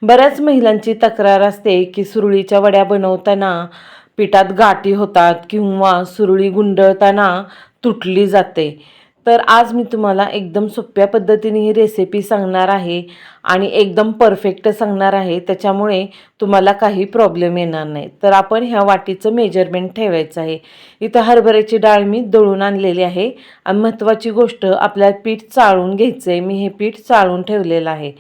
बऱ्याच महिलांची तक्रार असते की सुरळीच्या वड्या बनवताना पिठात गाठी होतात किंवा सुरळी गुंडळताना तुटली जाते. तर आज मी तुम्हाला एकदम सोप्या पद्धतीने ही रेसिपी सांगणार आहे आणि एकदम परफेक्ट सांगणार आहे, त्याच्यामुळे तुम्हाला काही प्रॉब्लेम येणार नाही. तर आपण ह्या वाटीचं मेजरमेंट ठेवायचं आहे. इथं हरभऱ्याची डाळ मी दळून आणलेली आहे आणि महत्त्वाची गोष्ट आपल्याला पीठ चाळून घ्यायचं आहे. मी हे पीठ चाळून ठेवलेलं आहे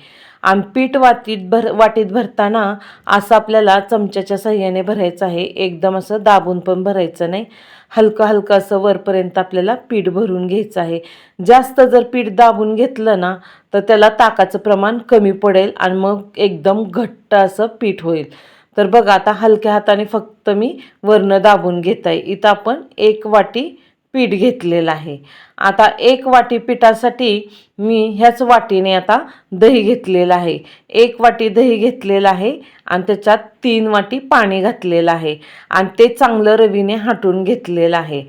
आणि पीठ वाटीत भरताना असं आपल्याला चमच्याच्या साहाय्याने भरायचं आहे. एकदम असं दाबून पण भरायचं नाही, हलकं हलकं असं वरपर्यंत आपल्याला पीठ भरून घ्यायचं आहे. जास्त जर पीठ दाबून घेतलं ना तर त्याला ताकाचं प्रमाण कमी पडेल आणि मग एकदम घट्ट असं पीठ होईल. तर बघा आता हलक्या हाताने फक्त मी वरनं दाबून घेत आहे. इथं आपण 1 वाटी पीठ घेतलेलं आहे. आता 1 वाटी पिठासाठी मी ह्याच वाटीने आता दही घेतलेलं आहे. 1 वाटी दही घेतलेलं आहे आणि त्याच्यात 3 वाटी पाणी घातलेलं आहे आणि ते चांगलं रवीने हाटून घेतलेलं आहे.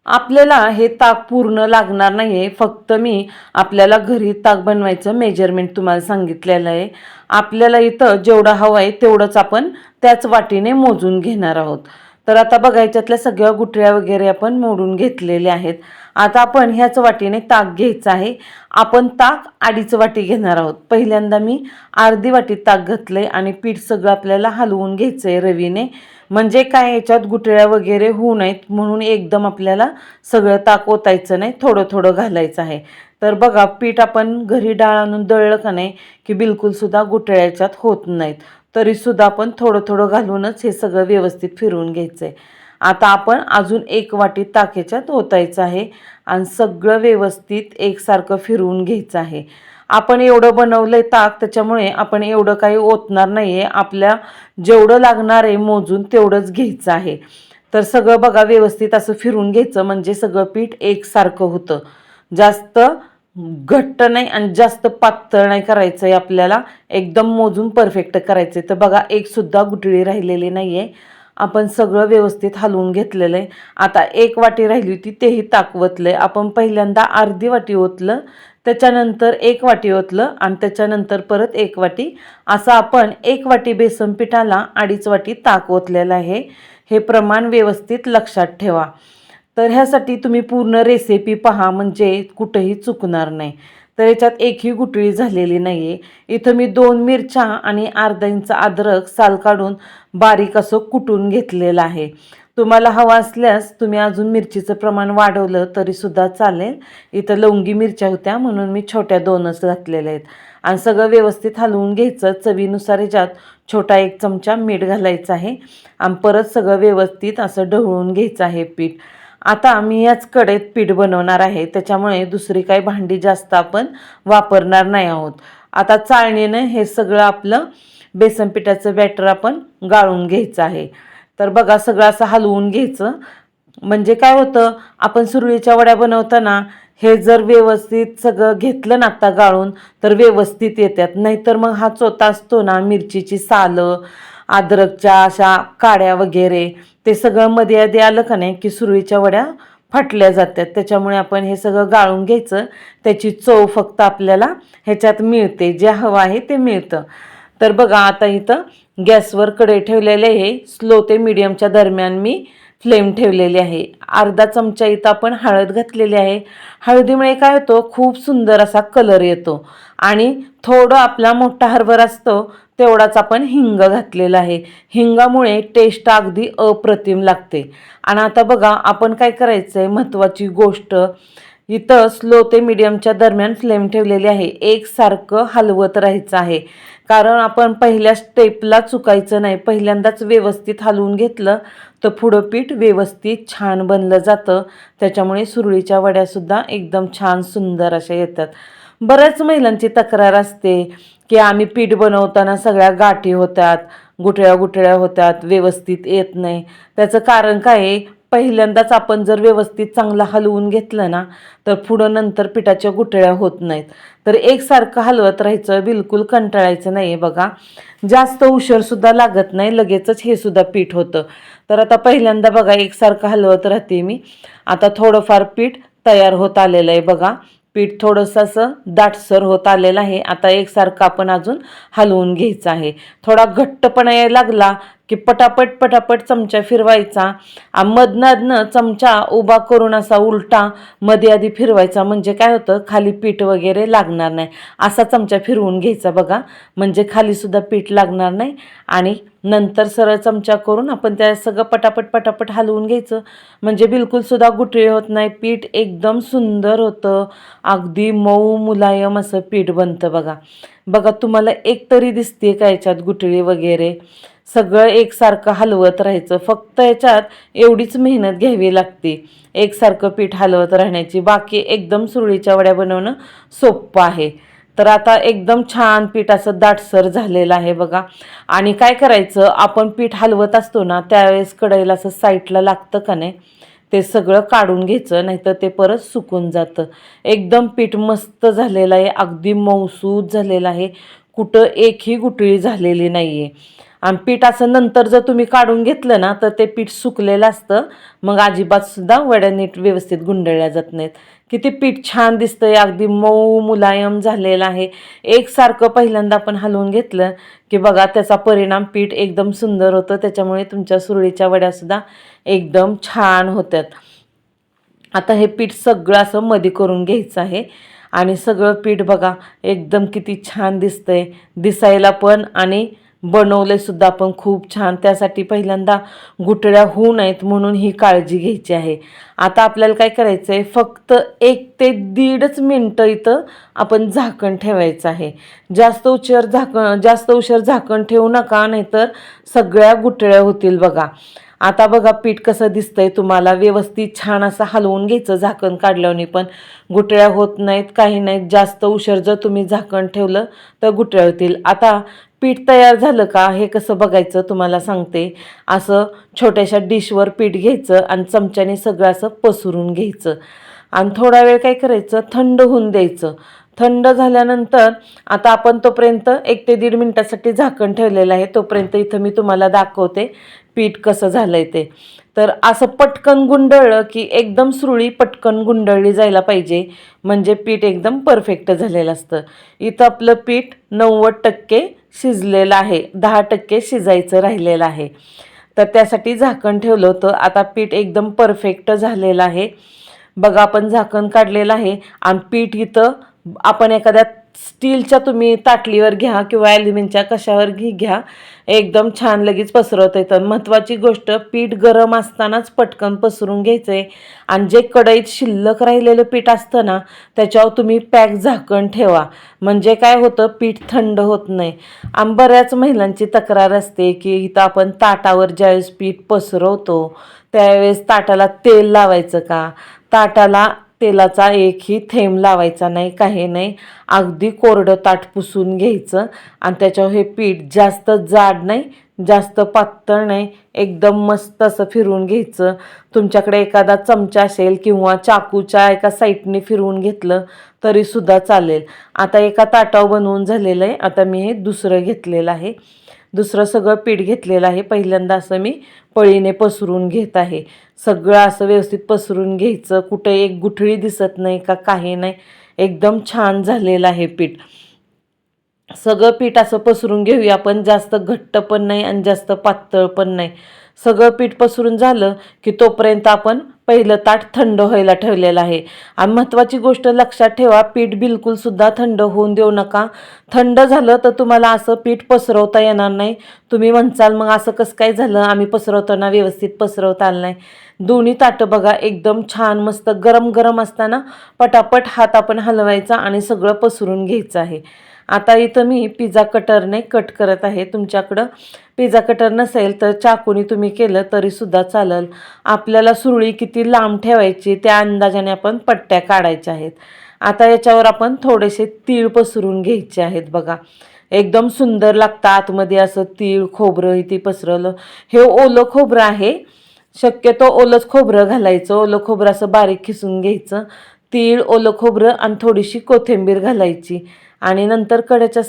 आपल्याला हे ताक पूर्ण लागणार नाही आहे, फक्त मी आपल्याला घरी ताक बनवायचं मेजरमेंट तुम्हाला सांगितलेलं आहे. आपल्याला इथं जेवढं हवं आहे तेवढंच आपण त्याच वाटीने मोजून घेणार आहोत. तर आता बघा ह्याच्यातल्या सगळ्या गुठळ्या वगैरे आपण मोडून घेतलेल्या आहेत. आता आपण ह्याच वाटीने ताक घ्यायचं आहे. आपण ताक 2.5 वाटी घेणार आहोत. पहिल्यांदा मी अर्धी वाटी ताक घातलंय आणि पीठ सगळं आपल्याला हलवून घ्यायचं आहे रवीने. म्हणजे काय याच्यात गुठळ्या वगैरे होऊ नयेत म्हणून एकदम आपल्याला सगळं ताक ओतायचं नाही, थोडं थोडं घालायचं आहे. तर बघा पीठ आपण घरी डाळ आणून दळलं का नाही की बिलकुलसुद्धा गुठळ्या याच्यात होत नाहीत. तरीसुद्धा आपण थोडं थोडं घालूनच हे सगळं व्यवस्थित फिरवून घ्यायचं आहे. आता आपण अजून 1 वाटी ताक याच्यात ओतायचं आहे आणि सगळं व्यवस्थित एकसारखं फिरवून घ्यायचं आहे. आपण एवढं बनवलं आहे ताक, त्याच्यामुळे आपण एवढं काही ओतणार नाही आहे. आपल्या जेवढं लागणार आहे मोजून तेवढंच घ्यायचं आहे. तर सगळं बघा व्यवस्थित असं फिरवून घ्यायचं म्हणजे सगळं पीठ एकसारखं होतं. जास्त घट्ट नाही आणि जास्त पातळ नाही करायचं आहे आपल्याला, एकदम मोजून परफेक्ट करायचं आहे. तर बघा एकसुद्धा गुठळी राहिलेली नाही आहे. आपण सगळं व्यवस्थित हलवून घेतलेलं आहे. आता 1 वाटी राहिली होती तेही ताक ओतलं आहे. आपण पहिल्यांदा अर्धी वाटी ओतलं, त्याच्यानंतर 1 वाटी ओतलं आणि त्याच्यानंतर परत 1 वाटी, असं आपण 1 वाटी बेसन पिठाला 2.5 वाटी ताक ओतलेलं आहे. हे प्रमाण व्यवस्थित लक्षात ठेवा. तर ह्यासाठी तुम्ही पूर्ण रेसिपी पहा म्हणजे कुठेही चुकणार नाही. तर याच्यात एकही गुठळी झालेली नाही आहे. इथं मी 2 मिरच्या आणि अर्धा इंच अद्रक साल काढून बारीक असं कुटून घेतलेलं आहे. तुम्हाला हवं असल्यास तुम्ही अजून मिरचीचं प्रमाण वाढवलं तरीसुद्धा चालेल. इथं लवंगी मिरच्या होत्या म्हणून मी छोट्या 2च घातलेल्या आहेत. आणि सगळं व्यवस्थित हलवून घ्यायचं. चवीनुसार ह्याच्यात छोटा 1 चमचा मीठ घालायचं आहे आणि परत सगळं व्यवस्थित असं ढवळून घ्यायचं आहे पीठ. आता मी याच कढईत पीठ बनवणार आहे, त्याच्यामुळे दुसरी काही भांडी जास्त आपण वापरणार नाही आहोत. आता चाळणीनं हे सगळं आपलं बेसन पिठाचं बॅटर आपण गाळून घ्यायचं आहे. तर बघा सगळं असं हलवून घ्यायचं. म्हणजे काय होतं, आपण सुरळीच्या वड्या बनवताना हे जर व्यवस्थित सगळं घेतलं ना आता गाळून तर व्यवस्थित येतात. नाहीतर मग हा चोथा असतो ना, मिरचीची सालं, अद्रकच्या अशा काड्या वगैरे, ते सगळं मध्ये आधी आलं का नाही की सुरळीच्या वड्या फाटल्या जातात. त्याच्यामुळे आपण हे सगळं गाळून घ्यायचं. त्याची चव फक्त आपल्याला ह्याच्यात मिळते, जे हवं आहे ते मिळतं. तर बघा आता इथं गॅसवर कढई ठेवलेले आहे. स्लो ते मीडियमच्या दरम्यान मी फ्लेम ठेवलेली आहे. अर्धा चमचा इथं आपण हळद घातलेली आहे. हळदीमुळे काय होतं, खूप सुंदर असा कलर येतो. आणि थोडं आपला मोठा हरभरा असतो तेवढाच आपण हिंग घातलेला आहे. हिंगामुळे टेस्ट अगदी अप्रतिम लागते. आणि आता बघा आपण काय करायचं आहे, महत्त्वाची गोष्ट, इथं स्लो ते मीडियमच्या दरम्यान फ्लेम ठेवलेली आहे. एकसारखं हलवत राहायचं आहे, कारण आपण पहिल्या स्टेपला चुकायचं नाही. पहिल्यांदाच व्यवस्थित हलवून घेतलं तर पुढं पीठ व्यवस्थित छान बनलं जातं. त्याच्यामुळे सुरळीच्या वड्यासुद्धा एकदम छान सुंदर अशा येतात. बऱ्याच महिलांची तक्रार असते की आम्ही पीठ बनवताना सगळ्या गाठी होतात, गुठळ्या गुठळ्या होतात, व्यवस्थित येत नाही. त्याचं कारण काय आहे, पहिल्यांदाच आपण जर व्यवस्थित चांगलं हलवून घेतलं ना तर पुढं नंतर पिठाच्या गुठळ्या होत नाहीत. तर एकसारखं हलवत राहायचं, बिलकुल कंटाळायचं नाही. बघा जास्त उशीरसुद्धा लागत नाही, लगेचच हे सुद्धा पीठ होतं. तर आता पहिल्यांदा बघा एकसारखं हलवत राहते मी. आता थोडंफार पीठ तयार होत आलेलं आहे बघा. पीठ थोडंसं असं दाटसर होत आलेलं आहे. आता एकसारखं आपण अजून हलवून घ्यायचं आहे. थोडा घट्टपणा यायला लागला की पटापट पटापट चमचा फिरवायचा. मधनं चमचा उभा करून असा उलटा मध्ये आधी फिरवायचा, म्हणजे काय होतं खाली पीठ वगैरे लागणार नाही. असा चमचा फिरवून घ्यायचा बघा, म्हणजे खाली सुद्धा पीठ लागणार नाही. आणि नंतर सरळ चमचा करून आपण त्या सगळं पटापट पटापट हलवून घ्यायचं, म्हणजे बिलकुल सुद्धा गुठळी होत नाही. पीठ एकदम सुंदर होतं, अगदी मऊ मुलायम असं पीठ बनतं बघा. बघा तुम्हाला एक तरी दिसते का याच्यात गुठळी वगैरे? सगळं एकसारखं हलवत राहायचं, फक्त याच्यात एवढीच मेहनत घ्यावी लागते एकसारखं पीठ हलवत राहण्याची. बाकी एकदम सुरळीच्या वड्या बनवणं सोपं आहे. तर आता एकदम छान पीठ असं दाटसर झालेलं आहे बघा. आणि काय करायचं, आपण पीठ हलवत असतो ना त्यावेळेस कढईला असं साईडला लागतं का नाही ते सगळं काढून घ्यायचं, नाहीतर ते परत सुकून जातं. एकदम पीठ मस्त झालेलं आहे, अगदी मऊसूत झालेलं आहे, कुठं एकही गुठळी झालेली नाही आहे. आणि पीठ असं नंतर जर तुम्ही काढून घेतलं ना तर ते पीठ सुकलेलं असतं, मग अजिबात सुद्धा वड्या नीट व्यवस्थित गुंडळल्या जात नाहीत. किती पीठ छान दिसतंय, अगदी मऊ मुलायम झालेलं आहे. एकसारखं पहिल्यांदा आपण हलवून घेतलं की बघा त्याचा परिणाम पीठ एकदम सुंदर होतं. त्याच्यामुळे तुमच्या सुरळीच्या वड्यासुद्धा एकदम छान होतात. आता हे पीठ सगळं असं मध्ये करून घ्यायचं आहे. आणि सगळं पीठ बघा एकदम किती छान दिसतंय दिसायला पण, आणि बनवले सुद्धा आपण खूप छान. त्यासाठी पहिल्यांदा गुठळ्या होऊ नयेत म्हणून ही काळजी घ्यायची आहे. आता आपल्याला काय करायचं आहे, फक्त 1 ते 1.5 मिनटं इथं आपण झाकण ठेवायचं आहे. जास्त उशीर झाकण ठेवू नका, नाहीतर सगळ्या गुठळ्या होतील बघा. आता बघा पीठ कसं दिसतंय तुम्हाला, व्यवस्थित छान असं हलवून घ्यायचं झाकण काढल्याने, पण गुठळ्या होत नाहीत काही नाहीत. जास्त उशीर जर तुम्ही झाकण ठेवलं तर गुठळ्या होतील. आता पीठ तयार झालं का हे कसं बघायचं तुम्हाला सांगते. असं छोट्याशा डिशवर पीठ घ्यायचं आणि चमच्याने सगळं असं पसरून घ्यायचं आणि थोडा वेळ काय करायचं, थंड होऊन द्यायचं. थंड झाल्यानंतर आता आपण तोपर्यंत 1 ते 1.5 मिनिटासाठी झाकण ठेवलेलं आहे. तोपर्यंत इथं मी तुम्हाला दाखवते पीठ कसं झालंय ते. तर असं पटकन गुंडळलं की एकदम सुरळी पटकन गुंडळली जायला पाहिजे, म्हणजे पीठ एकदम परफेक्ट झालेलं असतं. इथं आपलं पीठ 90% शिजलेलं आहे, 10% शिजायचं राहिलेलं आहे. तर त्यासाठी झाकण ठेवलं होतं. आता पीठ एकदम परफेक्ट झालेलं आहे बघा. आपण झाकण काढलेलं आहे आणि पीठ इथं आपण एखाद्या स्टीलच्या तुम्ही ताटलीवर घ्या किंवा ॲल्युमिनियमच्या कशावर घ्या, एकदम छान लगेच पसरवता येतं. महत्त्वाची गोष्ट, पीठ गरम असतानाच पटकन पसरून घ्यायचं आहे. आणि जे कढईत शिल्लक राहिलेलं पीठ असतं ना त्याच्यावर तुम्ही पॅक झाकण ठेवा, म्हणजे काय होतं पीठ थंड होत नाही. आणि बऱ्याच महिलांची तक्रार असते की इथं आपण ताटावर ज्यावेळेस पीठ पसरवतो त्यावेळेस ताटाला तेल लावायचं का? ताटाला तेलाचा एकही थेंब लावायचा नाही, काही नाही. अगदी कोरडं ताट पुसून घ्यायचं आणि त्याच्यावर हे पीठ जास्त जाड नाही जास्त पातळ नाही, एकदम मस्त असं फिरवून घ्यायचं. तुमच्याकडे एखादा चमचा असेल किंवा चाकूच्या एका साईडने फिरवून घेतलं तरीसुद्धा चालेल. आता एका ताटावर बनवून झालेलं आहे. आता मी हे दुसरं घेतलेलं आहे, दुसरं सगळं पीठ घेतलेलं आहे. पहिल्यांदा असं मी पळीने पसरून घेत आहे. सगळं असं व्यवस्थित पसरून घ्यायचं, कुठे एक गुठळी दिसत नाही का काही नाही. एकदम छान झालेलं आहे पीठ. सगळं पीठ असं पसरून घेऊया आपण, जास्त घट्ट पण नाही आणि जास्त पातळ पण नाही. सगळं पीठ पसरून झालं की तोपर्यंत आपण पहिलं ताट थंड व्हायला ठेवलेलं आहे. आणि महत्त्वाची गोष्ट लक्षात ठेवा, पीठ बिलकुलसुद्धा थंड होऊन देऊ नका. थंड झालं तर तुम्हाला असं पीठ पसरवता येणार नाही. तुम्ही म्हणसाल मग असं कसं काय झालं, आम्ही पसरवताना व्यवस्थित पसरवता आलं नाही. दोन्ही ताटं बघा एकदम छान मस्त गरम गरम असताना पटापट हात आपण हलवायचा आणि सगळं पसरून घ्यायचं आहे. आता इथं मी पिझ्झा कटरने कट करत आहे. तुमच्याकडं पिझ्झा कटर नसेल तर चाकूने तुम्ही केलं तरीसुद्धा चालेल. आपल्याला सुरळी किती लांब ठेवायची त्या अंदाजाने आपण पट्ट्या काढायच्या आहेत. आता याच्यावर आपण थोडेसे तीळ पसरून घ्यायचे आहेत बघा. एकदम सुंदर लागतं आतमध्ये असं तीळ खोबरं इथे पसरवलं. हे ओलं खोबरं आहे, शक्यतो ओलंच खोबरं घालायचं. ओलं खोबरं असं बारीक खिसून घ्यायचं. तीळ, ओलं खोबरं आणि थोडीशी कोथिंबीर घालायची. आणि नंतर कडेच्या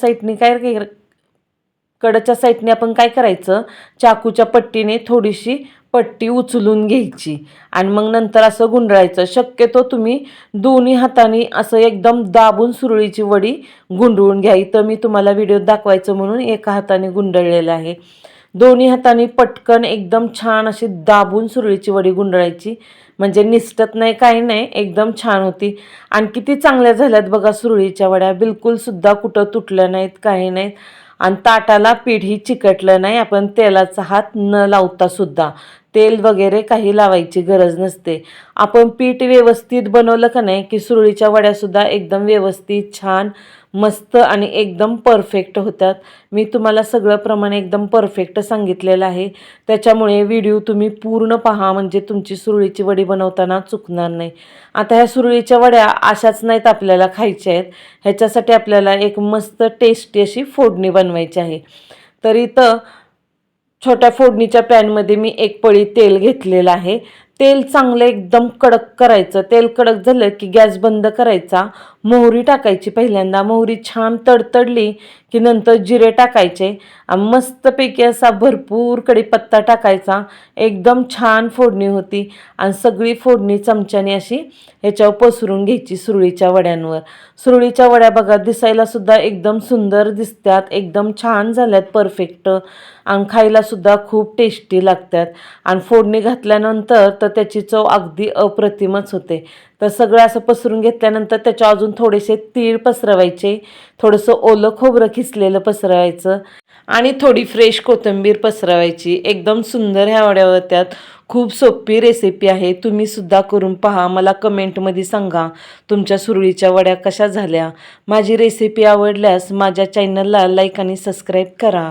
साईडने आपण काय करायचं, चाकूच्या पट्टीने थोडीशी पट्टी उचलून घ्यायची आणि मग नंतर असं गुंडळायचं. शक्यतो तुम्ही दोन्ही हातांनी असं एकदम दाबून सुरळीची वडी गुंडळून घ्या. इथं मी तुम्हाला व्हिडिओ दाखवायचं म्हणून एका हाताने गुंडळलेलं आहे. दोन्ही हातांनी पटकन एकदम छान अशी दाबून सुरळीची वडी गुंडळायची, म्हणजे निसटत नाही, काही नाही, एकदम छान होती. आणि किती चांगल्या झाल्यात बघा सुरळीच्या वड्या, बिलकुल सुद्धा कुठं तुटल्या नाहीत, काही नाहीत. आणि ताटाला पीठही चिकटलं नाही. आपण तेलाचा हात न लावता सुद्धा, तेल वगैरे काही लावायची गरज नसते. आपण पीठ व्यवस्थित बनवलं का नाही की सुरळीच्या वड्यासुद्धा एकदम व्यवस्थित छान मस्त आणि एकदम परफेक्ट होतात. मी तुम्हाला सगळं प्रमाण एकदम परफेक्ट सांगितलेलं आहे, त्याच्यामुळे व्हिडिओ तुम्ही पूर्ण पहा, म्हणजे तुमची सुरळीची वडी बनवताना चुकणार नाही. आता ह्या सुरळीच्या वड्या अशाच नाहीत आपल्याला खायच्या आहेत, ह्याच्यासाठी आपल्याला एक मस्त टेस्टी अशी फोडणी बनवायची आहे. तर इथं छोट्या फोडणीच्या पॅनमध्ये मी एक पळी तेल घेतलेलं आहे. तेल चांगलं एकदम कडक करायचं. तेल कडक झालं की गॅस बंद करायचा. मोहरी टाकायची पहिल्यांदा. मोहरी छान तडतडली की नंतर जिरे टाकायचे आणि मस्तपैकी असा भरपूर कढीपत्ता टाकायचा. एकदम छान फोडणी होती आणि सगळी फोडणी चमच्याने अशी ह्याच्यावर पसरून घ्यायची सुरळीच्या वड्यांवर. सुरळीच्या वड्या बघा दिसायला सुद्धा एकदम सुंदर दिसतात, एकदम छान झाल्यात, परफेक्ट, आणि खायला सुद्धा खूप टेस्टी लागतात. आणि फोडणी घातल्यानंतर तर त्याची चव अगदी अप्रतिमच होते. तर सगळं असं पसरून घेतल्यानंतर त्याच्या अजून थोडेसे तीळ पसरवायचे, थोडंसं ओलं खोबरं खिसलेलं पसरवायचं आणि थोडी फ्रेश कोथिंबीर पसरवायची. एकदम सुंदर ह्या वड्या होत्यात. खूप सोपी रेसिपी आहे, तुम्ही सुद्धा करून पहा. मला कमेंटमध्ये सांगा तुमच्या सुरळीच्या वड्या कशा झाल्या. माझी रेसिपी आवडल्यास माझ्या चॅनलला लाईक आणि सबस्क्राईब करा.